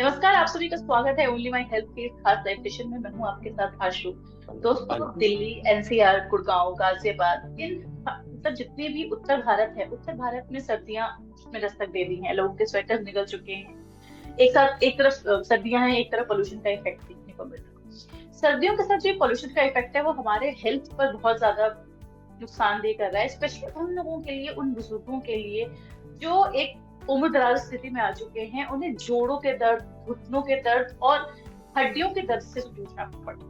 नमस्कार, आप सभी का स्वागत है ओनली माई हेल्थ के इस खास लाइव सेशन में। मैं हूँ आपके साथ आशु। दोस्तों, दिल्ली, एनसीआर, गुड़गांव, गाजियाबाद, इन मतलब जितने भी उत्तर भारत है, उत्तर भारत में सर्दियां में दस्तक दे दी हैं। लोगों के स्वेटर निकल चुके हैं। एक साथ एक तरफ सर्दियां हैं, एक तरफ पोल्यूशन का इफेक्ट देखने को मिल रहा है। सर्दियों के साथ जो पोल्यूशन का इफेक्ट है वो हमारे हेल्थ पर बहुत ज्यादा नुकसानदेह कर रहा है, स्पेशली उन लोगों के लिए, उन बुजुर्गों के लिए जो एक उम्र दराज स्थिति में आ चुके हैं। उन्हें जोड़ों के दर्द, घुटनों के दर्द और हड्डियों के दर्द से जूझना पड़ता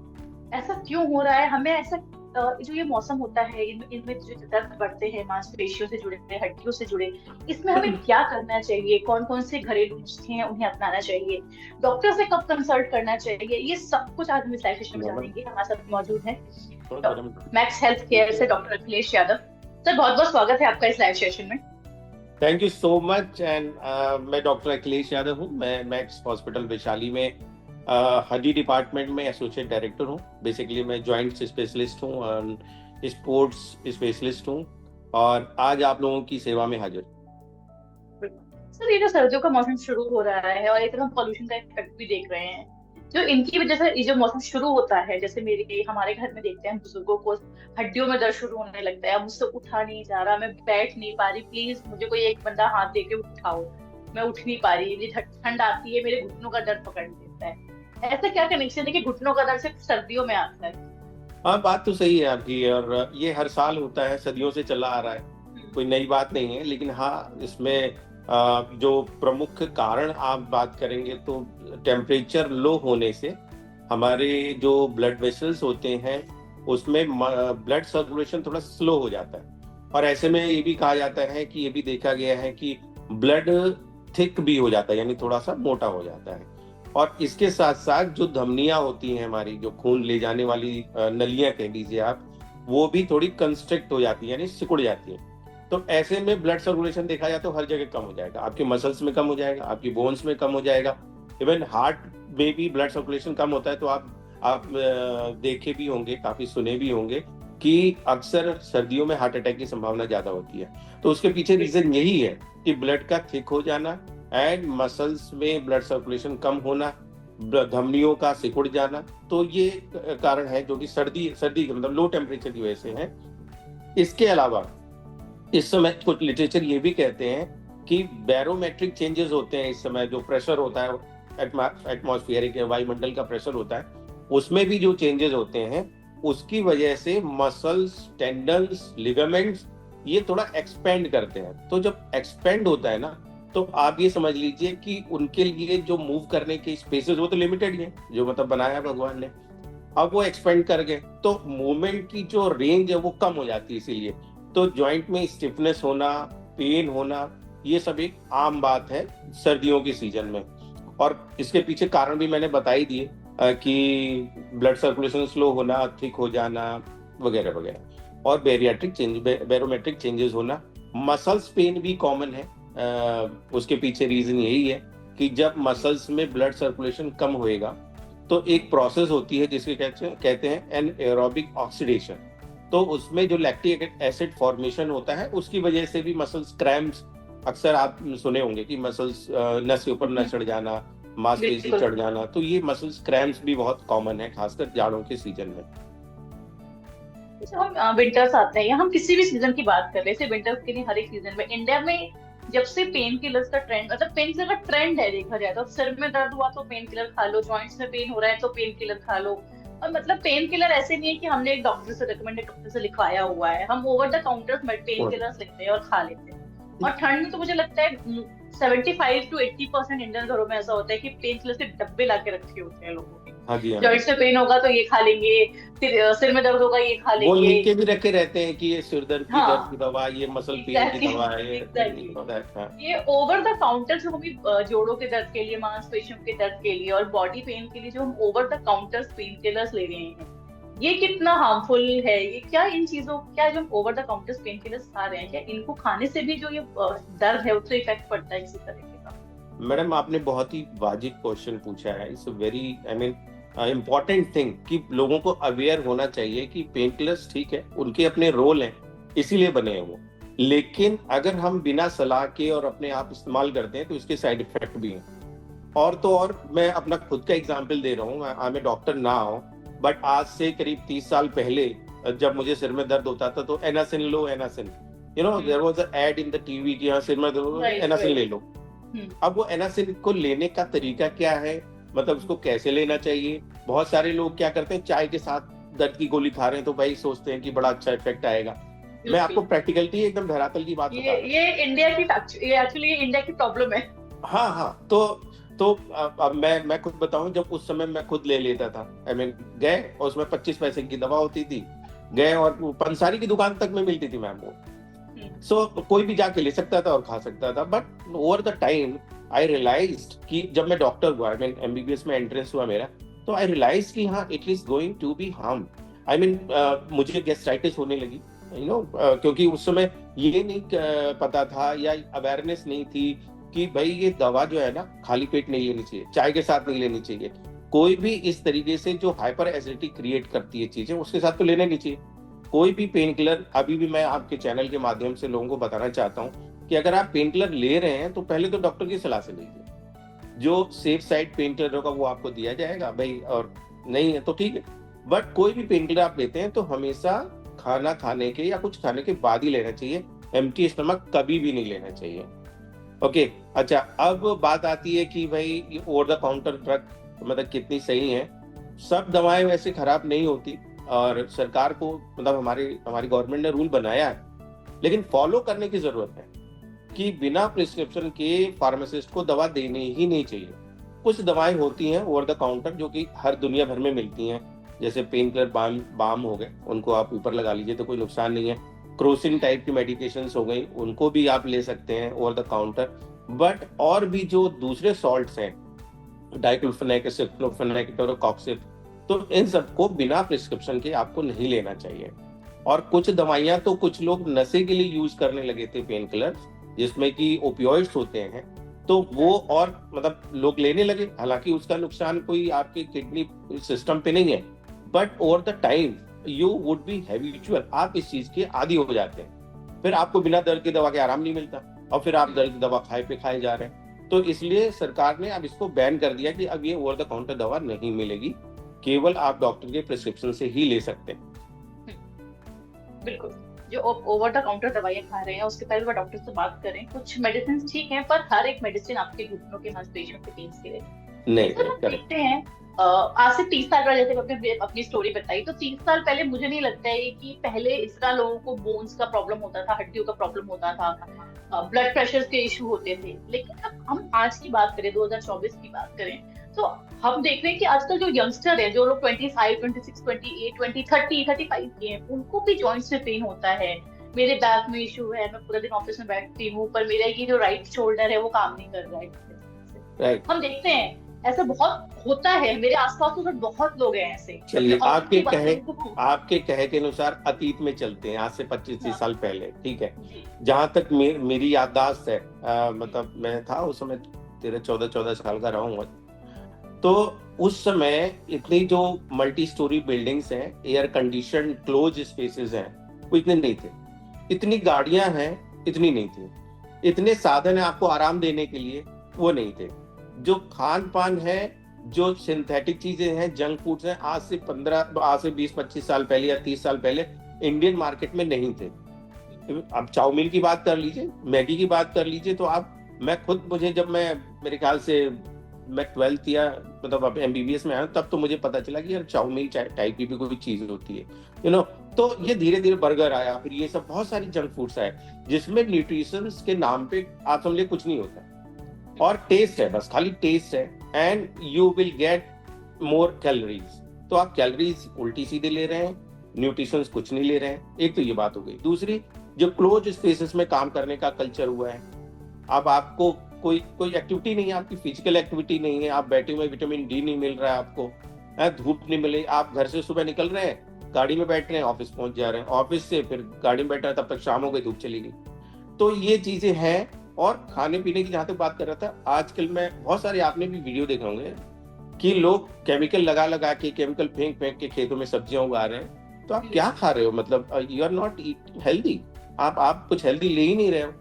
है। ऐसा क्यों हो रहा है? हमें ऐसा जो ये मौसम होता है, इनमें जो दर्द बढ़ते हैं मांसपेशियों से जुड़े, हड्डियों से जुड़े, इसमें हमें क्या करना चाहिए? कौन कौन से घरेलू नुस्खे हैं उन्हें अपनाना चाहिए? डॉक्टर से कब कंसल्ट करना चाहिए? ये सब कुछ आज हम इस लाइव सेशन में जानेंगे। हमारे साथ मौजूद है मैक्स हेल्थ केयर से डॉक्टर अखिलेश यादव। सर, बहुत बहुत स्वागत है आपका इस लाइव सेशन में। Thank you so much. And मैं डॉक्टर अखिलेश यादव हूँ। मैं मैक्स हॉस्पिटल वैशाली में हड्डी डिपार्टमेंट में एसोसिएट डायरेक्टर हूँ। बेसिकली मैं जॉइंट्स स्पेशलिस्ट हूँ और स्पोर्ट्स स्पेशलिस्ट हूँ, और आज आप लोगों की सेवा में हाजिर। सर, ये जो सर्दियों का मौसम शुरू हो रहा है और एक तरह पॉल्यूशन का इफेक्ट भी देख रहे हैं, जो इनकी वजह से ये जो मौसम शुरू होता है, जैसे मेरे हमारे घर में देखते हैं बुजुर्गों को हड्डियों में दर्द शुरू होने लगता है। मुझसे उठा नहीं जा रहा, मैं बैठ नहीं पा रही, प्लीज मुझे कोई एक बंदा हाथ दे के उठाओ, मैं उठ नहीं पा रही, मुझे ठंड आती है, मेरे घुटनों का दर्द पकड़ लेता है। ऐसा क्या कनेक्शन है कि घुटनों का दर्द सिर्फ सर्दियों में आता है? हाँ, बात तो सही है आपकी, और ये हर साल होता है, सदियों से चला आ रहा है, कोई नई बात नहीं है। लेकिन हाँ, इसमें जो प्रमुख कारण आप बात करेंगे तो टेम्परेचर लो होने से हमारे जो ब्लड वेसल्स होते हैं उसमें ब्लड सर्कुलेशन थोड़ा स्लो हो जाता है। और ऐसे में ये भी कहा जाता है कि ये भी देखा गया है कि ब्लड थिक भी हो जाता है, यानी थोड़ा सा मोटा हो जाता है। और इसके साथ साथ जो धमनियां होती हैं हमारी, जो खून ले जाने वाली नलियां कह लीजिए आप, वो भी थोड़ी कंस्ट्रिक्ट हो जाती है, यानी सिकुड़ जाती है। तो ऐसे में ब्लड सर्कुलेशन देखा जाए तो हर जगह कम हो जाएगा, आपके मसल्स में कम हो जाएगा, आपकी बोन्स में कम हो जाएगा, इवन हार्ट में भी ब्लड सर्कुलेशन कम होता है। तो आप देखे भी होंगे, काफी सुने भी होंगे कि अक्सर सर्दियों में हार्ट अटैक की संभावना ज्यादा होती है। तो उसके पीछे रीजन यही है कि ब्लड का थिक हो जाना एंड मसल्स में ब्लड सर्कुलेशन कम होना, धमनियों का सिकुड़ जाना। तो ये कारण है जो कि सर्दी के मतलब लो टेम्परेचर की वजह से है। इसके अलावा इस समय कुछ लिटरेचर ये भी कहते हैं कि बैरोमेट्रिक चेंजेस होते हैं। इस समय जो प्रेशर होता है, एटमॉस्फेरिक वायुमंडल का प्रेशर होता है, उसमें भी जो चेंजेस होते हैं उसकी वजह से मसल्स, टेंडन्स, लिगामेंट्स ये थोड़ा एक्सपेंड करते हैं। तो जब एक्सपेंड होता है ना, तो आप ये समझ लीजिए कि उनके लिए जो मूव करने के स्पेसेस वो तो लिमिटेड है, जो मतलब बनाया भगवान ने। अब वो एक्सपेंड कर गए तो मूवमेंट की जो रेंज है वो कम हो जाती है। इसीलिए तो जॉइंट में स्टिफनेस होना, पेन होना, ये सब एक आम बात है सर्दियों के सीजन में। और इसके पीछे कारण भी मैंने बता ही दिए कि ब्लड सर्कुलेशन स्लो होना, थिक हो जाना वगैरह वगैरह, और बैरोमेट्रिक चेंजेस होना। मसल्स पेन भी कॉमन है। उसके पीछे रीजन यही है कि जब मसल्स में ब्लड सर्कुलेशन कम होएगा तो एक प्रोसेस होती है जिसके कहते हैं एनाएरोबिक ऑक्सीडेशन। तो उसमें जो लैक्टिक एसिड फॉर्मेशन होता है उसकी वजह से भी मसल्स क्रैम्प्स, अक्सर आप सुने होंगे कि मसल्स नस के ऊपर न चढ़ जाना, मांसपेशी चढ़ जाना। तो ये मसल्स क्रैम्प्स भी बहुत कॉमन है, खासकर जाड़ों के सीजन में। हम विंटर्स आते हैं या हम किसी भी सीजन की बात कर रहे हैं, विंटर्स के लिए हर एक सीजन में इंडिया में जब से पेन किलर्स का ट्रेंड, मतलब पेन किलर का ट्रेंड है देखा जाए तो, सिर में दर्द हुआ तो पेन किलर खा लो, जॉइंट्स में पेन हो रहा है तो पेन किलर खा लो। और मतलब पेन किलर ऐसे नहीं है कि हमने एक डॉक्टर से रिकमेंडेड डॉक्टर से लिखवाया हुआ है, हम over the counter pain killers लेते हैं और खा लेते हैं। और ठंड में तो मुझे लगता है 75 to 80% इंडियन घरों में ऐसा होता है कि पेन किलर के डब्बे ला के रखे होते हैं लोगों के। जॉइंट्स में पेन होगा तो ये खा लेंगे, फिर सिर में दर्द होगा ये खा लेंगे। वो लिख के भी रखे रहते हैं कि ये सिर दर्द की दर्द की दवा, ये मसल पेन की दवा है, ये ओवर द काउंटर जो हम जोड़ों के दर्द के लिए, मांसपेशियों के दर्द के लिए और बॉडी पेन के लिए जो हम over the counter pain killers ले रहे हैं, ये कितना हार्मफुल है? ये क्या इन चीजों, क्या जो हम over the counter pain killers खा रहे हैं, क्या इनको खाने से भी जो ये दर्द है उससे इफेक्ट पड़ता है किसी तरीके का? मैडम, आपने बहुत ही वाजिब क्वेश्चन पूछा है। इट्स वेरी इम्पोर्टेंट थिंग कि लोगों को अवेयर होना चाहिए कि पेन किलर्स ठीक है, उनके अपने रोल हैं, इसीलिए बने हैं वो। लेकिन अगर हम बिना सलाह के और अपने आप इस्तेमाल करते हैं तो इसके साइड इफेक्ट भी हैं। और तो और मैं अपना खुद का एग्जाम्पल दे रहा हूँ, I am a doctor now, but आज से करीब 30 साल पहले जब मुझे सिर में दर्द होता था तो एनासिन लो, Anacin, you know there was a ad in the TV कि हाँ सिर में दर्द, एनासिन ले लो। अब वो एनासिन को लेने का तरीका क्या है, मतलब उसको कैसे लेना चाहिए। बहुत सारे लोग क्या करते हैं, चाय के साथ दर्द की गोली खा रहे हैं तो भाई सोचते हैं कि बड़ा अच्छा इफेक्ट आएगा। मैं आपको प्रैक्टिकलिटी एकदम धरातल की बात बता रहा हूँ। ये इंडिया की, ये एक्चुअली इंडिया की प्रॉब्लम है। हाँ, तो अब मैं खुद बताऊं, जब उस समय मैं खुद ले लेता था, आई मीन गए और उसमें 25 पैसे की दवा होती थी, गए और पंसारी की दुकान तक में मिलती थी मैम वो। सो कोई भी जाके ले सकता था और खा सकता था। But over the time I realised कि जब मैं डॉक्टर हुआ, आई मीन एमबीबीएस में एंट्रेंस हुआ मेरा, तो आई रियलाइज कि हाँ it is going to be harm. I mean मुझे गैस्ट्राइटिस होने लगी, यू नो, क्योंकि उस समय ये नहीं पता था या अवेयरनेस नहीं थी कि भाई ये दवा जो है ना खाली पेट नहीं लेनी चाहिए, चाय के साथ नहीं लेनी चाहिए, कोई भी इस तरीके से जो हाइपर एसिडिटी क्रिएट करती है चीजें उसके साथ तो लेना नहीं चाहिए। कोई भी पेन किलर, अभी भी मैं आपके चैनल के माध्यम से लोगों को बताना चाहता हूँ कि अगर आप पेन किलर ले रहे हैं तो पहले तो डॉक्टर की सलाह से लीजिए। जो सेफ साइड पेन किलर होगा वो आपको दिया जाएगा भाई, और नहीं है तो ठीक है। बट कोई भी पेन किलर आप लेते हैं तो हमेशा खाना खाने के या कुछ खाने के बाद ही लेना चाहिए, एम्प्टी स्टमक कभी भी नहीं लेना चाहिए। ओके, अच्छा, अब बात आती है कि भाई ये ओवर द काउंटर ड्रग मतलब कितनी सही है। सब दवाएं वैसे खराब नहीं होती, और सरकार को मतलब हमारी गवर्नमेंट ने रूल बनाया है, लेकिन फॉलो करने की जरूरत है कि बिना प्रिस्क्रिप्शन के फार्मासिस्ट को दवा देनी ही नहीं चाहिए। कुछ दवाएं होती हैं ओवर द काउंटर जो कि हर दुनिया भर में मिलती हैं, जैसे पेन किलर बाम हो गए, उनको आप ऊपर लगा लीजिए तो कोई नुकसान नहीं है। क्रोसिन टाइप की मेडिकेशंस हो गई, उनको भी आप ले सकते हैं ओवर द काउंटर। बट और भी जो दूसरे सॉल्ट्स हैं, डाइक्लोफेनेक, एसिक्लोफेनेक, टोरोकॉक्सिब, तो इन सबको बिना प्रिस्क्रिप्शन के आपको नहीं लेना चाहिए। और कुछ दवाइयां तो कुछ लोग नशे के लिए यूज करने लगे थे, पेन किलर जिसमें कि ओपियोइड्स होते हैं, तो वो और मतलब लोग लेने लगे, हालांकि उसका नुकसान कोई आपके किडनी सिस्टम पे नहीं है, but over the time you would be habitual, आप इस चीज के आदी हो जाते हैं, फिर आपको बिना दर्द की दवा के आराम नहीं मिलता और फिर आप दर्द की दवा खाए जा रहे हैं। तो इसलिए सरकार ने अब इसको बैन कर दिया कि अब ये ओवर द काउंटर दवा नहीं मिलेगी, केवल आप डॉक्टर के प्रिस्क्रिप्शन से ही ले सकते हैं। बिल्कुल, जो ओवर द काउंटर दवाइयां खा रहे हैं उसके पहले वो डॉक्टर से बात करें। कुछ मेडिसिन ठीक है, पर हर एक मेडिसिन आपके घुटनों के मांसपेशियों के पेन के लिए नहीं। देखते हैं आज से 30 साल पहले, जैसे अपनी स्टोरी बताई, तो 30 साल पहले मुझे नहीं लगता है कि पहले इस तरह लोगों को बोन्स का प्रॉब्लम होता था, हड्डियों का प्रॉब्लम होता था, ब्लड प्रेशर के इश्यू होते थे। लेकिन अब हम आज की बात करें, 2024 की बात करें, तो हम देख रहे हैं कि आजकल जो यंगस्टर है, जो लोग 25, 26, 28, 20, 30, 35 के हैं, उनको भी जॉइंट्स में पेन होता है। मेरे बैक में इशू है, मैं पूरा दिन ऑफिस में बैठती हूँ पर मेरा ये जो राइट शोल्डर है वो काम नहीं कर रहा है। हम देखते हैं ऐसा बहुत होता है, मेरे आसपास तो बहुत लोग हैं ऐसे। चलिए, आपके कहे के अनुसार अतीत में चलते हैं, आज से 25-30 साल पहले, ठीक है। जहां तक मेरी याददाश्त है, मतलब मैं था उस समय 13-14 साल का रहा हूँ, तो उस समय इतनी जो मल्टी स्टोरी बिल्डिंग्स हैं, एयर कंडीशन क्लोज स्पेसेस हैं, वो इतने नहीं थे। इतनी गाड़ियां हैं, इतनी नहीं थी। इतने साधन है आपको आराम देने के लिए, वो नहीं थे। जो खान पान है, जो सिंथेटिक चीजें हैं, जंक फूड्स हैं, आज से 20-25 साल पहले या 30 साल पहले इंडियन मार्केट में नहीं थे। अब चाउमीन की बात कर लीजिए, मैगी की बात कर लीजिए, तो जब मैं मेरे ख्याल से मैं 12th या मतलब अब एमबीबीएस में आया तब तो मुझे पता चला कि यार चाउमीन टाइप की भी कोई चीज होती है, यू नो। तो ये धीरे धीरे बर्गर आया, फिर ये सब बहुत सारी जंक फूड्स आए जिसमें न्यूट्रिशन के नाम पे आप समझिए कुछ नहीं होता, और टेस्ट है, बस खाली टेस्ट है, and you will get more calories. तो आप कैलोरीज उल्टी सीधे ले रहे हैं, न्यूट्रिशन कुछ नहीं ले रहे हैं। एक तो ये बात हो गई। दूसरी, जो क्लोज स्पेसेस में काम करने का कल्चर हुआ है, अब आपको कोई एक्टिविटी नहीं है, आपकी फिजिकल एक्टिविटी नहीं है, आप बैठे हुए, विटामिन डी नहीं मिल रहा है आपको, धूप नहीं मिले, आप घर से सुबह निकल रहे हैं, गाड़ी में बैठ रहे हैं, ऑफिस पहुंच जा रहे हैं, ऑफिस से फिर गाड़ी में बैठ रहे हैं, तब तक शाम हो गई, धूप चली गई। तो ये चीजें हैं। और खाने पीने की जहां तक बात कर रहा था, आजकल मैं बहुत सारे, आपने भी वीडियो देखे होंगे कि लोग केमिकल लगा के, केमिकल फेंक के खेतों में सब्जियां उगा रहे हैं। तो आप क्या खा रहे हो? मतलब यू आर नॉट हेल्दी, आप कुछ हेल्दी ले ही नहीं रहे हो।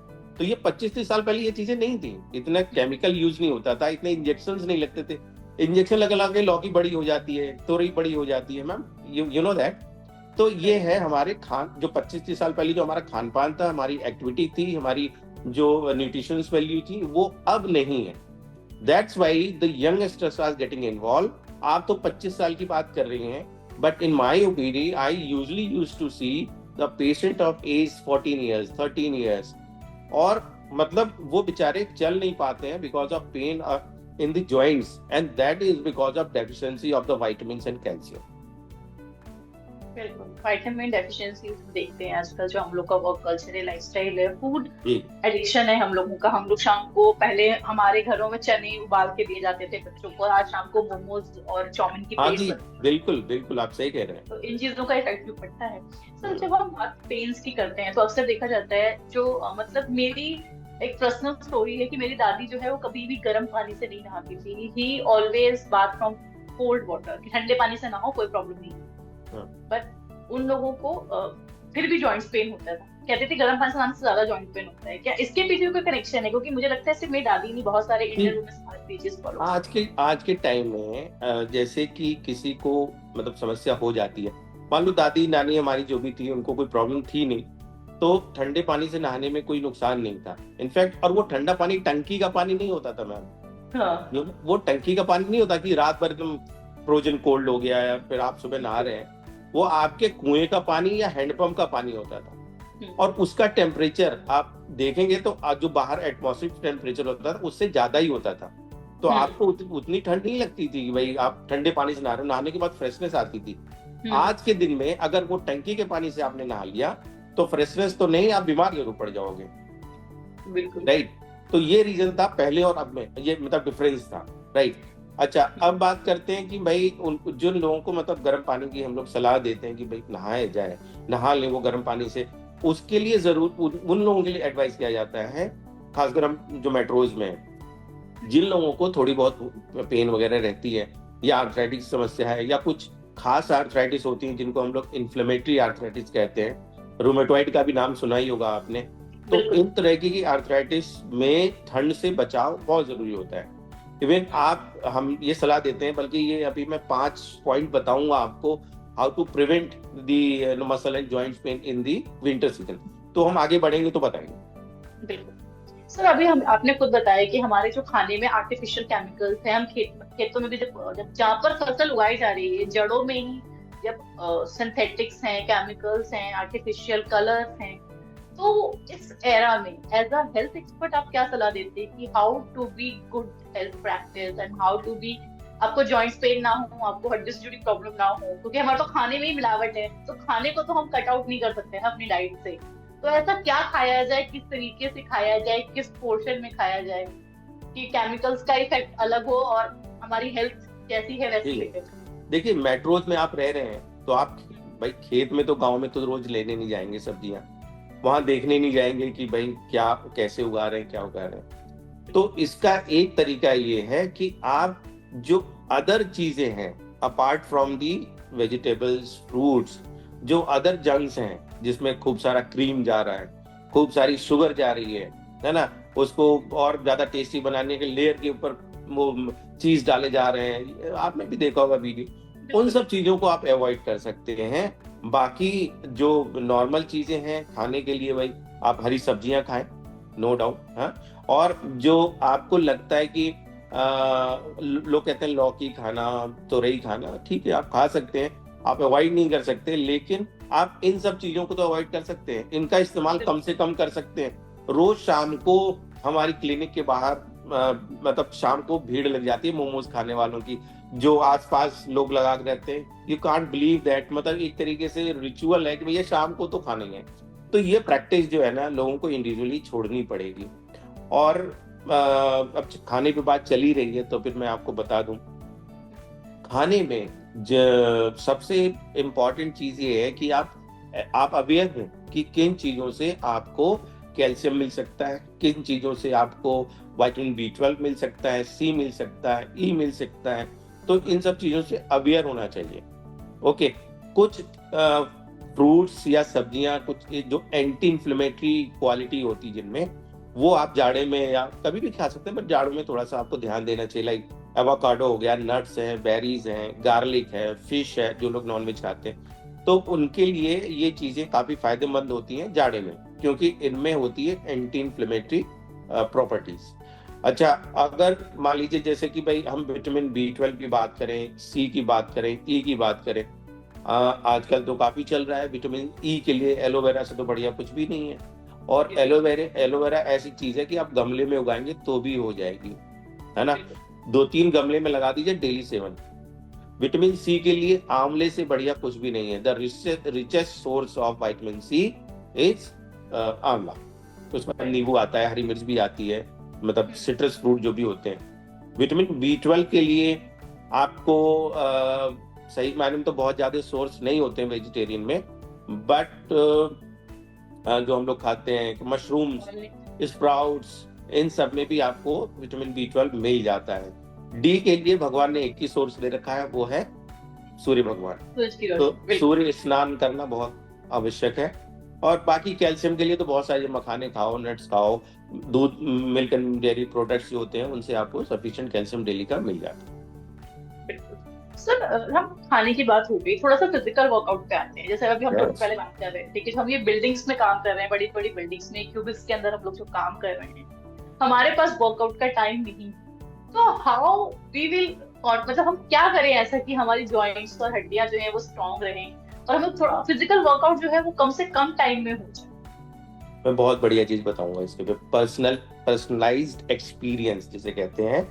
तो ये 25-30 साल पहले ये चीजें नहीं थी, इतना केमिकल यूज नहीं होता था, इतने इंजेक्शन नहीं लगते थे। इंजेक्शन लगा के लौकी बड़ी हो जाती है, तोरई बड़ी हो जाती है मैम, यू नो दैट। तो ये है हमारे जो 25-30 साल पहले जो हमारा खान पान था, हमारी एक्टिविटी थी, हमारी जो न्यूट्रिशन वैल्यू थी, वो अब नहीं है। That's why the youngsters are getting involve. आप तो 25 साल की बात कर रही हैं, but in my opinion I usually use to see the patient of age 14 years 13 years, और मतलब वो बेचारे चल नहीं पाते हैं because of pain in the joints, and that is because of deficiency of the vitamins and calcium. बिल्कुल, vitamin deficiency देखते हैं आजकल, जो हम लोग का वर्क कल्चर है, लाइफस्टाइल है, फूड एडिक्शन है हम लोगों का। हम लोग शाम को, पहले हमारे घरों में चने उबाल के दिए जाते थे बच्चों को, आज शाम को मोमोज और चाउमीन की प्लेट। बिल्कुल बिल्कुल, आप सही कह रहे हैं। तो इन चीजों का इफेक्ट भी पड़ता है। सर, जब हम बात पेन्स की करते हैं तो अक्सर देखा जाता है, जो मतलब मेरी एक पर्सनल स्टोरी है कि मेरी दादी जो है वो कभी भी गर्म पानी से नहीं नहाती थी। ही always bath from cold water, कि ठंडे पानी से नहाओ कोई प्रॉब्लम नहीं, बट उन लोगों को फिर भी जॉइंट्स पेन होता था। कहते थे गर्म पानी से नहाने से ज्यादा जॉइंट पेन होता है। क्या इसके पीछे कोई कनेक्शन है? क्योंकि मुझे लगता है सिर्फ मेरी दादी नहीं, बहुत सारे इंडियन वुमेन आज के टाइम में जैसे कि किसी को मतलब समस्या हो जाती है, मान लो दादी नानी हमारी जो भी थी, उनको कोई प्रॉब्लम थी नहीं, तो ठंडे पानी से नहाने में कोई नुकसान नहीं था। इनफैक्ट, और वो ठंडा पानी टंकी का पानी नहीं होता था मैम। हाँ। वो टंकी का पानी नहीं होता कि रात भर एकदम फ्रोजन कोल्ड हो गया है फिर आप सुबह नहा रहे हैं। वो आपके कुएं का पानी या हैंडपंप का पानी होता था, और उसका टेम्परेचर आप देखेंगे तो जो बाहर एटमॉस्फेरिक टेम्परेचर होता था उससे ज्यादा ही होता था। तो आपको उतनी ठंड नहीं लगती थी कि भाई आप ठंडे पानी से नहा रहे हो, नहाने के बाद फ्रेशनेस आती थी। आज के दिन में अगर वो टंकी के पानी से आपने नहा लिया तो फ्रेशनेस तो नहीं, आप बीमार जरूर पड़ जाओगे। बिल्कुल राइट। तो ये रीजन था पहले और अब में, ये मतलब डिफरेंस था। राइट। अच्छा, अब बात करते हैं कि भाई जिन लोगों को मतलब गर्म पानी की हम लोग सलाह देते हैं कि भाई नहाए जाए, नहा लें वो गर्म पानी से, उसके लिए जरूर उन लोगों के लिए एडवाइस किया जाता है, खासकर हम जो मेट्रोज में है, जिन लोगों को थोड़ी बहुत पेन वगैरह रहती है, या आर्थराइटिस समस्या है, या कुछ खास आर्थराइटिस होती है जिनको हम लोग इन्फ्लेमेटरी आर्थराइटिस कहते हैं, रूमेटॉइड का भी नाम सुना ही होगा आपने। तो इन तरह की आर्थराइटिस में ठंड से बचाव बहुत जरूरी होता है। इवन हम ये सलाह देते हैं, बल्कि ये अभी मैं 5 पॉइंट बताऊंगा आपको, how to prevent the muscle and joints pain in the winter season. तो हम आगे बढ़ेंगे तो बताएंगे। बिल्कुल सर, अभी आपने खुद बताया कि हमारे जो खाने में आर्टिफिशियल केमिकल्स हैं, हम खेतों में भी जब जहाँ पर फसल उगाई जा रही है, जड़ों में ही जब सिंथेटिक्स हैं, केमिकल्स हैं, आर्टिफिशियल कलर्स हैं, तो इस एरा में एज अ हेल्थ एक्सपर्ट आप क्या सलाह देते हैं कि how to be good health practice and how to be, आपको जॉइंट्स पेन ना हो, आपको हड्डी से जुड़ी प्रॉब्लम ना हो, क्योंकि हमारे तो खाने में ही मिलावट है, तो खाने को तो हम कट आउट नहीं कर सकते हैं अपनी डाइट से। तो ऐसा क्या खाया जाए, किस तरीके से खाया जाए, किस पोर्शन में खाया जाए कि केमिकल्स का इफेक्ट अलग हो और हमारी हेल्थ कैसी है वैसी है? देखिए, मेट्रोज में आप रह रहे हैं तो आप भाई खेत में तो, गांव में तो रोज लेने नहीं जाएंगे सब्जियां, वहां देखने नहीं जाएंगे कि भाई क्या कैसे उगा रहे हैं, क्या उगा रहे हैं। तो इसका एक तरीका ये है कि आप जो अदर चीजें हैं apart from the vegetables, fruits, जो अदर जंक्स हैं जिसमें खूब सारा क्रीम जा रहा है, खूब सारी शुगर जा रही है ना, उसको और ज्यादा टेस्टी बनाने के लेयर के ऊपर वो चीज डाले जा रहे हैं, आपने भी देखा होगा वीडियो, उन सब चीजों को आप अवॉइड कर सकते हैं। बाकी जो नॉर्मल चीजें हैं खाने के लिए, भाई आप हरी सब्जियां खाएं, नो डाउट। हाँ, और जो आपको लगता है कि लोग कहते हैं लौकी खाना, तोरई खाना, ठीक है आप खा सकते हैं, आप अवॉइड नहीं कर सकते, लेकिन आप इन सब चीजों को तो अवॉइड कर सकते हैं, इनका इस्तेमाल कम से कम कर सकते हैं। रोज शाम को हमारी क्लिनिक के बाहर मतलब शाम को भीड़ लग जाती है मोमोज खाने वालों की, जो आसपास लोग लगा के रहते हैं। यू कांट बिलीव दैट, मतलब एक तरीके से रिचुअल है कि भैया शाम को तो खाना ही है। तो ये प्रैक्टिस जो है ना, लोगों को इंडिविजुअली छोड़नी पड़ेगी। और अब खाने पे बात चली रही है तो फिर मैं आपको बता दूं, खाने में सबसे इम्पोर्टेंट चीज ये है कि आप अवेयर हो कि किन चीजों से आपको कैल्शियम मिल सकता है, किन चीजों से आपको विटामिन B12 मिल सकता है, C मिल सकता है, E मिल सकता है। तो इन सब चीजों से अवेयर होना चाहिए। ओके, कुछ फ्रूट्स या सब्जियां, कुछ जो एंटी इंफ्लेमेटरी क्वालिटी होती जिनमें, वो आप जाड़े में या कभी भी खा सकते हैं, बट जाड़ों में थोड़ा सा आपको ध्यान देना चाहिए। लाइक एवोकाडो हो गया, नट्स हैं, बेरीज हैं, गार्लिक है, फिश है, जो लोग नॉनवेज खाते हैं तो उनके लिए ये चीजें काफी फायदेमंद होती हैं जाड़े में, क्योंकि इनमें होती है एंटी इन्फ्लेमेटरी प्रॉपर्टीज। अच्छा, अगर मान लीजिए जैसे कि भाई हम विटामिन B12 की बात करें, सी की बात करें, ई की बात करें, आजकल तो काफी चल रहा है विटामिन ई के लिए एलोवेरा से तो बढ़िया कुछ भी नहीं है। और एलोवेरा ऐसी चीज है कि आप गमले में उगाएंगे तो भी हो जाएगी, है ना। 2-3 गमले में लगा दीजिए, डेली सेवन। विटामिन सी के लिए आंवले से बढ़िया कुछ भी नहीं है। The richest source of vitamin C is amla. उसमें नींबू आता है, हरी मिर्च भी आती है, मतलब सिट्रस फ्रूट जो भी होते हैं। विटामिन B12 के लिए आपको सही मायने में तो बहुत ज्यादा सोर्स नहीं होते हैं वेजिटेरियन में, बट जो हम लोग खाते हैं मशरूम्स, स्प्राउट्स, इन सब में भी आपको विटामिन B12 मिल जाता है। डी के लिए भगवान ने एक ही सोर्स दे रखा है, वो है सूर्य भगवान। तो सूर्य स्नान करना बहुत आवश्यक है। और बाकी कैल्शियम के लिए तो बहुत सारे मखाने खाओ, नट्स खाओ, दूध, मिल्क एंड डेयरी प्रोडक्ट्स जो होते हैं उनसे आपको सफिशिएंट कैल्शियम डेली का मिल जाता है। सर, हम खाने की बात हो गई, थोड़ा सा फिजिकल वर्कआउट पे आते हैं। जैसे अभी हम लोग पहले बात कर रहे थे कि हम ये बिल्डिंग्स में काम कर रहे हैं, बड़ी बड़ी बिल्डिंग्स में, क्यूबिक्स के अंदर हम लोग जो काम कर रहे हैं, हमारे पास वर्कआउट का टाइम नहीं, तो हाउ वी विल, और मतलब हम क्या करें ऐसा कि हमारी जॉइंट्स और हड्डियां जो है वो स्ट्रांग रहें और हमें थोड़ा फिजिकल वर्कआउट जो है वो कम से कम टाइम में हो जाए। मैं बहुत बढ़िया चीज बताऊंगा इसके पे, पर्सनलाइज्ड एक्सपीरियंस जिसे कहते हैं।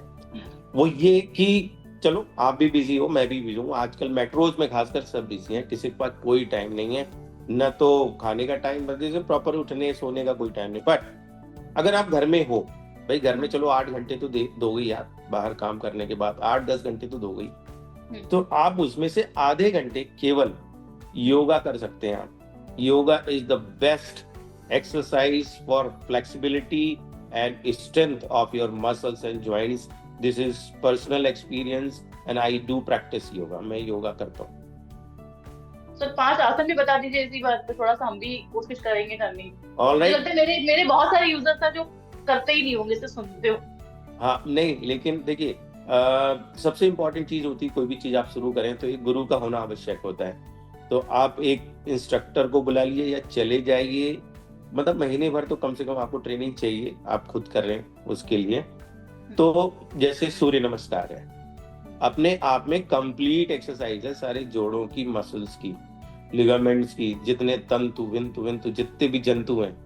वो ये कि चलो आप भी बिजी हो, मैं भी बिजी हूँ, आजकल मेट्रोज में खासकर सब बिजी हैं, किसी के पास कोई टाइम नहीं है, न तो खाने का टाइम, बल्कि प्रॉपर उठने सोने का कोई टाइम नहीं। बट अगर आप घर में हो, भाई घर में चलो 8 घंटे तो दोगे यार, बाहर काम करने के बाद 8-10 घंटे तो दोगे, तो आप उसमें से आधे घंटे केवल योगा कर सकते हैं। आप yoga is the best exercise for flexibility and strength of your muscles and joints. This is personal experience and I do practice yoga. मैं योगा करता हूँ। सर 5 आसन भी बता दीजिए इसी बात पे, थोड़ा सा हम भी कोशिश करेंगे करनी। Alright. मेरे बहुत सारे यूजर्स हैं जो करते ही नहीं होंगे, से सुनते हो। हाँ नहीं, लेकिन देखिए सबसे इम्पोर्टेंट चीज होती है, कोई भी चीज आप शुरू करें तो एक गुरु का होना आवश्यक होता है। तो आप एक इंस्ट्रक्टर को बुला लीजिए या चले जाइए, मतलब महीने भर तो कम से कम आपको ट्रेनिंग चाहिए, आप खुद कर रहे हैं उसके लिए। तो जैसे सूर्य नमस्कार है, अपने आप में कंप्लीट एक्सरसाइज है सारे जोड़ों की, मसल्स की, लिगामेंट्स की, जितने तंतु विंतु जितने भी जंतु हैं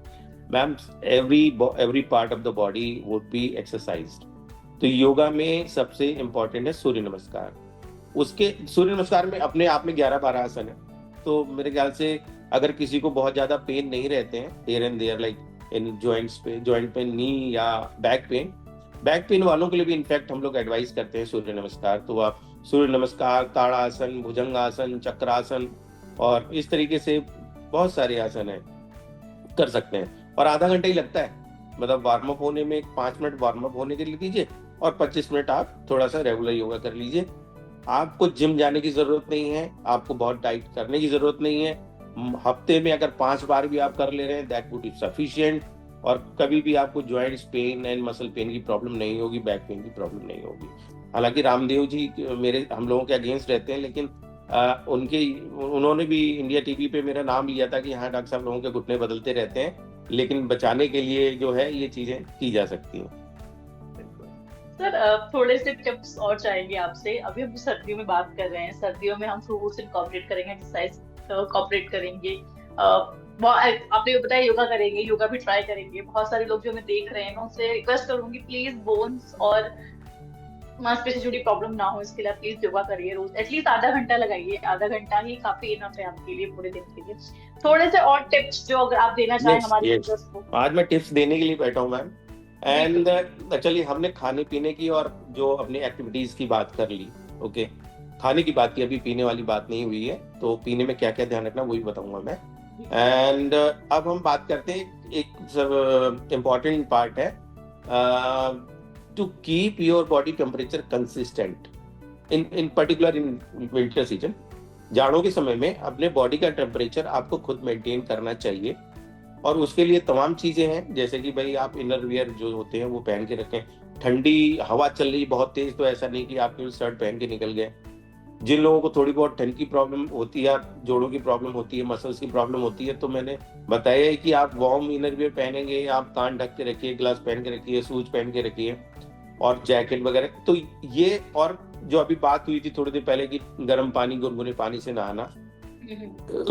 ma'am, every part of the body would be exercised. तो योगा में सबसे इम्पोर्टेंट है सूर्य नमस्कार। उसके सूर्य नमस्कार में अपने आप में 11-12 आसन है। तो मेरे ख्याल से अगर किसी को बहुत ज्यादा पेन नहीं रहते हैं here and there, like in joint पे, नी या बैक पेन वालों के लिए भी इनफैक्ट हम लोग एडवाइस करते हैं सूर्य नमस्कार। तो आप सूर्य नमस्कार, ताड़ासन, भुजंगासन, चक्रासन और इस तरीके से बहुत सारे आसन है, कर सकते हैं। और आधा घंटा ही लगता है, मतलब वार्म अप होने में 5 मिनट वार्म अप होने के लिए दीजिए और 25 मिनट आप थोड़ा सा रेगुलर योगा कर लीजिए। आपको जिम जाने की जरूरत नहीं है, आपको बहुत डाइट करने की जरूरत नहीं है। हफ्ते में अगर 5 बार भी आप कर ले रहे हैं, दैट वुड बी सफिशिएंट। और कभी भी आपको joints pen and muscle pain की प्रॉब्लम नहीं होगी, बैक पेन की प्रॉब्लम नहीं होगी। हालांकि रामदेव जी हम लोगों के अगेंस्ट रहते हैं, लेकिन उन्होंने भी इंडिया टीवी पे मेरा नाम लिया था कि हाँ डॉक्टर साहब, लोगों के घुटने बदलते रहते हैं, लेकिन बचाने के लिए जो है ये चीजें की जा सकती हैं। सर थोड़े से टिप्स और चाहेंगे आपसे। अभी हम सर्दियों में बात कर रहे हैं, सर्दियों में हम फ्रूट्स इनकॉर्पोरेट करेंगे, एक्सरसाइज कॉर्पोरेट करेंगे, आपने बताया योगा करेंगे, योगा भी ट्राई करेंगे। बहुत सारे लोग जो हमें देख रहे हैं, मैं उनसे रिक्वेस्ट करूंगी प्लीज बोन्स और मांसपेशी से जुड़ी प्रॉब्लम ना हो, इसके लिए प्लीज योगा करिए, रोज एटलीस्ट आधा घंटा लगाइए। आधा घंटा ही काफी इनफ है आपके लिए पूरे दिन के लिए। थोड़े से और टिप्स जो अगर आप देना चाहें हमारे यूजर्स को। आज मैं टिप्स देने के लिए बैठा हूँ मैम। एंड चलिए, हमने खाने पीने की और जो अपनी एक्टिविटीज की बात कर ली, ओके, खाने की बात की, अभी पीने वाली बात नहीं हुई है। तो पीने में क्या क्या ध्यान रखना वही बताऊंगा मैं। एंड अब हम बात करते हैं, एक इम्पॉर्टेंट पार्ट है, to keep your body temperature consistent in particular in winter season. जाड़ों के समय में अपने बॉडी का टेम्परेचर आपको खुद मेंटेन करना चाहिए। और उसके लिए तमाम चीजें हैं, जैसे कि भाई आप इनर वियर जो होते हैं वो पहन के रखें। ठंडी हवा चल रही बहुत तेज, तो ऐसा नहीं कि आप केवल शर्ट पहन के निकल गए। जिन लोगों को थोड़ी बहुत ठंड की प्रॉब्लम होती है, जोड़ों की प्रॉब्लम होती है, मसल्स की प्रॉब्लम होती है, तो मैंने बताया है कि आप वार्म इनर वियर पहनेंगे, आप कान ढक के रखिए, ग्लव्स पहन के रखिए, शूज पहन के रखिए और जैकेट वगैरह। तो ये, और जो अभी बात हुई थी थोड़ी देर पहले कि गर्म पानी, गुनगुने पानी से नहाना,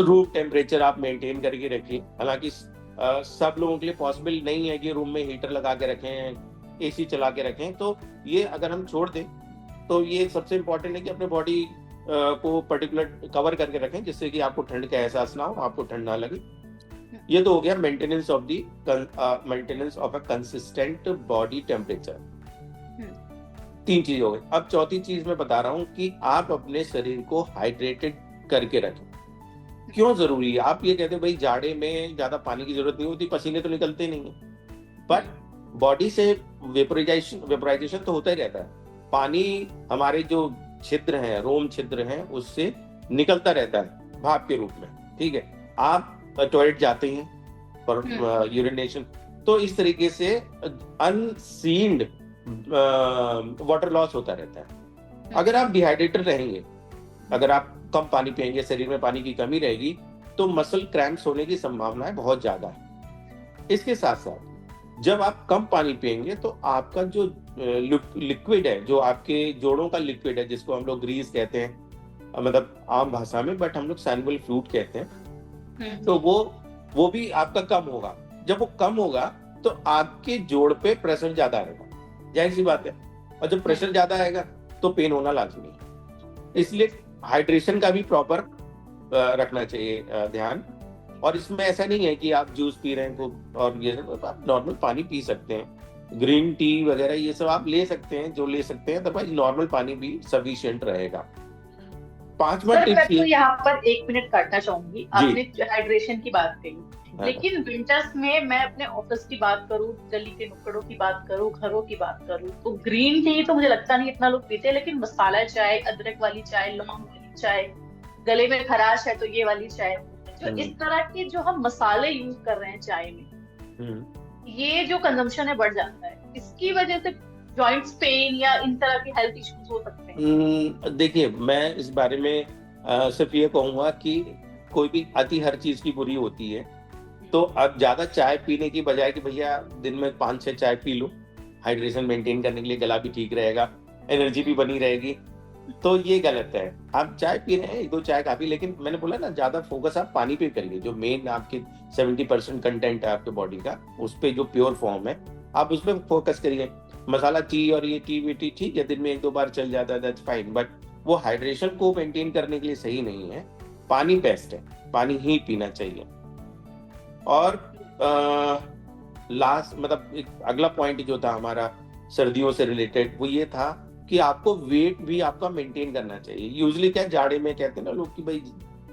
रूम टेम्परेचर आप मेंटेन करके रखिए। हालांकि सब लोगों के लिए पॉसिबल नहीं है कि रूम में हीटर लगा के रखें, एसी चला के रखें, तो ये अगर हम छोड़ दें तो ये सबसे इम्पोर्टेंट है कि अपने बॉडी को पर्टिकुलर कवर करके रखें, जिससे कि आपको ठंड का एहसास ना हो, आपको ठंड ना लगे। ये तो हो गया maintenance of a consistent body temperature. 3 चीज हो गई। अब चौथी चीज मैं बता रहा हूँ कि आप अपने शरीर को हाइड्रेटेड करके रखें। क्यों जरूरी है? आप ये कहते हैं भाई जाड़े में ज्यादा पानी की जरूरत नहीं होती, पसीने तो निकलते नहीं है, बट बॉडी से वेपोराइजेशन तो होता ही रहता है। पानी हमारे जो छिद्र हैं, रोम छिद्र हैं, उससे निकलता रहता है भाप के रूप में, ठीक है। आप टॉयलेट जाते हैं फॉर यूरिनेशन, तो इस तरीके से अनसीन्ड वाटर लॉस होता रहता है। अगर आप डिहाइड्रेटेड रहेंगे, अगर आप कम पानी पिएंगे, शरीर में पानी की कमी रहेगी, तो मसल क्रैम्प्स होने की संभावनाएं बहुत ज्यादा है। इसके साथ साथ जब आप कम पानी पिएंगे तो आपका जो लिक्विड है, जो आपके जोड़ों का लिक्विड है, जिसको हम लोग ग्रीस कहते हैं, मतलब आम भाषा में, बट हम लोग सैनुअल फ्लूइड कहते हैं, तो वो भी आपका कम होगा। जब वो कम होगा तो आपके जोड़ पे प्रेशर ज्यादा आएगा, जाहिर सी बात है, और जब प्रेशर ज्यादा आएगा तो पेन होना लाजमी है। इसलिए हाइड्रेशन का भी प्रॉपर रखना चाहिए ध्यान। और इसमें ऐसा नहीं है कि आप जूस पी रहे हैं और ये, आप नॉर्मल पानी पी सकते हैं, ग्रीन टी वगैरह ये सब आप ले सकते हैं, जो ले सकते हैं, अदरवाइज नॉर्मल पानी भी सफिशिएंट रहेगा। 5वां टिप, मैं तो यहाँ पर 1 मिनट काटना चाहूंगी। आपने हाइड्रेशन की बात कही, लेकिन विंटर्स में मैं अपने ऑफिस की बात करूँ, गली के नुक्कड़ों की बात करूँ, घरों की बात करूँ, तो ग्रीन टी तो मुझे लगता नहीं इतना लोग पीते, लेकिन मसाला चाय, अदरक वाली चाय, लौंग वाली चाय, गले में खराश है तो ये वाली चाय, जो इस तरह के जो हम मसाले यूज कर रहे हैं चाय में, ये जो कंजम्पशन है बढ़ जाता है। इसकी वजह से जॉइंट्स पेन या इन तरह के हेल्थ इश्यूज हो सकते हैं। देखिए, मैं इस बारे में सिर्फ ये कहूंगा कि कोई भी अति हर चीज की बुरी होती है। तो अब ज्यादा चाय पीने की बजाय कि भैया दिन में 5-6 चाय पी लो, हाइड्रेशन मेंटेन करने के लिए, गला भी ठीक रहेगा, एनर्जी भी बनी रहेगी, तो ये गलत है। आप चाय पी रहे हैं, 1-2 चाय काफी, लेकिन मैंने बोला ना, ज्यादा फोकस आप पानी पे करिए। जो मेन आपके 70% कंटेंट है आपके बॉडी का, उस पे जो प्योर फॉर्म है, आप उस पर फोकस करिए। मसाला टी और ये टी वी टी ठीक है, दिन में 1-2 बार चल जाता है, दैट्स फाइन, बट वो हाइड्रेशन को मेंटेन करने के लिए सही नहीं है। पानी बेस्ट है, पानी ही पीना चाहिए। और लास्ट, मतलब अगला पॉइंट जो था हमारा सर्दियों से रिलेटेड, वो ये था कि आपको वेट भी आपका मेंटेन करना चाहिए। यूजुअली क्या जाड़े में कहते हैं ना लोग कि भाई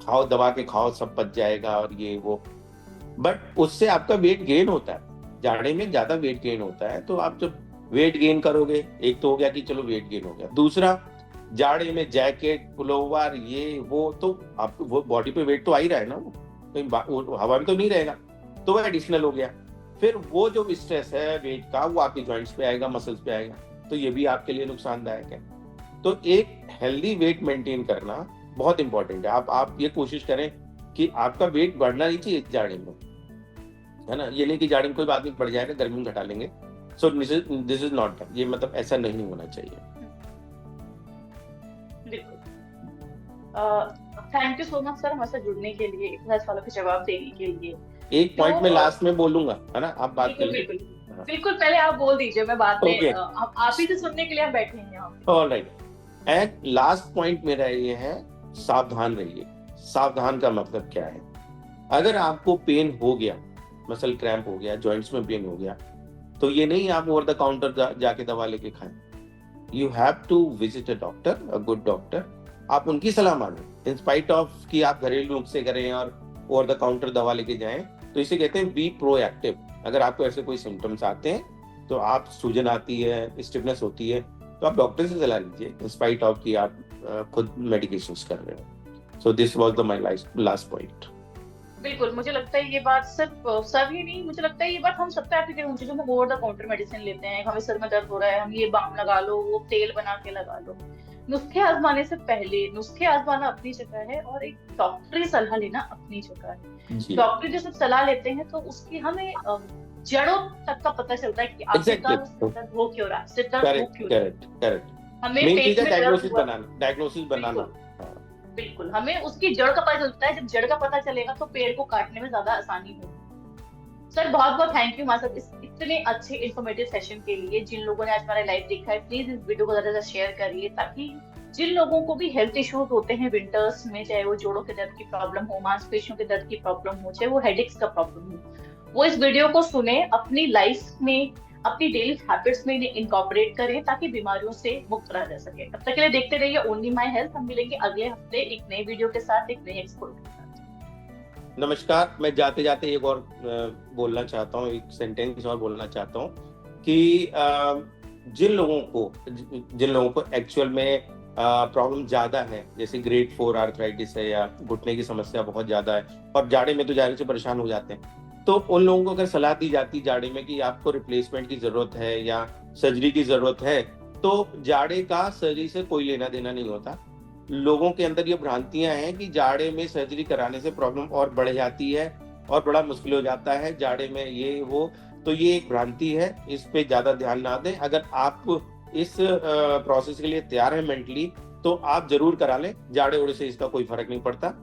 खाओ, दबा के खाओ, सब पच जाएगा और ये वो, बट उससे आपका वेट गेन होता है। जाड़े में ज्यादा वेट गेन होता है। तो आप जब वेट गेन करोगे, एक तो हो गया कि चलो वेट गेन हो गया, दूसरा जाड़े में जैकेट, पुलोवर, ये वो, तो आपको वो बॉडी पे वेट तो आ ही रहा है ना, वो हवा में तो नहीं रहेगा, तो वो एडिशनल हो गया। फिर वो जो स्ट्रेस है वेट का, वो आपके जॉइंट्स पे आएगा, मसल्स पे आएगा, तो ये भी आपके लिए नुकसानदायक है। तो एक हेल्दी वेट मेंटेन करना बहुत इंपॉर्टेंट है। आप ये कोशिश करें कि आपका वेट बढ़ना नहीं चाहिए जाड़े में, है ना। ये नहीं कि जाड़े में कोई बात नहीं, बढ़ जाएगा, गर्मी में घटा लेंगे। सो दिस इज नॉट, ये मतलब ऐसा नहीं होना चाहिए। बिल्कुल। Thank you so much sir हमसे जुड़ने के लिए, इतना सवालों के जवाब देने के लिए। एक पॉइंट में लास्ट में बोलूंगा, है ना, आप बात करिए। बिल्कुल, पहले आप बोल दीजिए, मैं बाद में आप ही से सुनने के लिए हम बैठे हैं यहाँ पे। ऑलराइट, एंड लास्ट पॉइंट मेरा ये है, सावधान रहिए। सावधान का मतलब क्या है? अगर आपको पेन हो गया, मसल क्रैम्प हो गया, जॉइंट्स में पेन हो गया, तो ये नहीं आप ओवर द काउंटर जाके दवा लेके खाएं। You have to visit a doctor, a good doctor. आप उनकी सलाह मानें, इन स्पाइट ऑफ कि आप घरेलू नुस्खे करें और ओवर द काउंटर दवा लेके जाएं। तो इसे कहते हैं बी प्रोएक्टिव। अगर आपको ऐसे कोई सिम्टम्स आते हैं, तो आप सूजन आती है, स्टिफनेस होती है, तो आप डॉक्टर से सलाह लीजिए, इन स्पाइट ऑफ कि आप खुद मेडिकेशंस कर रहे हो। So this was the my last point. बिल्कुल, मुझे लगता है ये बात सिर्फ सभी नहीं, मुझे लगता है ये बात हम सब पे एप्लीकेट होनी चाहिए जो हम ओवर द काउंटर मेडिसिन लेते हैं। हमें सर में दर्द हो रहा है, हम ये बाम लगा लो, वो तेल बना के लगा लो। नुस्खे आजमाने से पहले नुस्खे आजमाना अपनी जगह है और एक डॉक्टरी सलाह लेना अपनी जगह है। डॉक्टरी जब सलाह लेते हैं तो उसकी हमें जड़ों तक का पता चलता है कि आपका सिर दर्द हो क्यों रहा है, सिर दर्द हो क्यों रहा है। हमें पेट में डायग्नोसिस बनाना। बिल्कुल, हमें उसकी जड़ का पता चलता है। जब जड़ का पता चलेगा तो पेड़ को काटने में ज्यादा आसानी होगी। सर बहुत बहुत थैंक यू हमारे साथ इस इतने अच्छे इन्फॉर्मेटिव सेशन के लिए। जिन लोगों ने आज हमारा लाइव देखा है, प्लीज इस वीडियो को ज्यादा शेयर करिए, ताकि जिन लोगों को भी हेल्थ इश्यूज होते हैं विंटर्स में, चाहे वो जोड़ों के दर्द की प्रॉब्लम हो, मांसपेशियों के दर्द की प्रॉब्लम हो, चाहे वो हेडेक्स का प्रॉब्लम हो, वो इस वीडियो को सुने, अपनी लाइफ में, अपनी डेली हैबिट्स में इन्हें इनकॉर्पोरेट करें, ताकि बीमारियों से मुक्त रह जा सके। तब तक के लिए देखते रहिए ओनली माय हेल्थ। हम मिलेंगे अगले हफ्ते एक नए वीडियो के साथ, एक नए एक्सपर्ट के साथ। नमस्कार, मैं जाते जाते एक और बोलना चाहता हूँ, एक सेंटेंस और बोलना चाहता हूँ कि जिन लोगों को एक्चुअल में प्रॉब्लम ज्यादा है, जैसे ग्रेड 4 आर्थराइटिस है या घुटने की समस्या बहुत ज्यादा है और जाड़े में तो जाने से परेशान हो जाते हैं, तो उन लोगों को अगर सलाह दी जाती जाड़े में कि आपको रिप्लेसमेंट की जरूरत है या सर्जरी की जरूरत है, तो जाड़े का सर्जरी से कोई लेना देना नहीं होता। लोगों के अंदर ये भ्रांतियां हैं कि जाड़े में सर्जरी कराने से प्रॉब्लम और बढ़ जाती है और बड़ा मुश्किल हो जाता है जाड़े में, ये वो, तो ये एक भ्रांति है, इस पे ज्यादा ध्यान ना दें। अगर आप इस प्रोसेस के लिए तैयार है मेंटली, तो आप जरूर करा लें। जाड़े ओड़े से इसका कोई फर्क नहीं पड़ता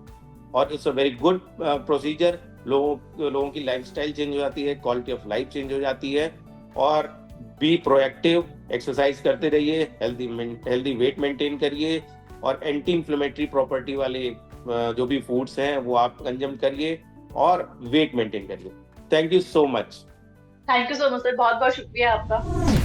और it's a very good procedure. लोगों की लाइफस्टाइल चेंज हो जाती है, क्वालिटी ऑफ लाइफ चेंज हो जाती है। और बी प्रोएक्टिव, एक्सरसाइज करते रहिए, हेल्दी वेट मेंटेन करिए और एंटी इंफ्लेमेटरी प्रॉपर्टी वाले जो भी फूड्स हैं वो आप कंज्यूम करिए और वेट मेंटेन करिए। Thank you so much. Thank you so much sir, बहुत बहुत शुक्रिया आपका।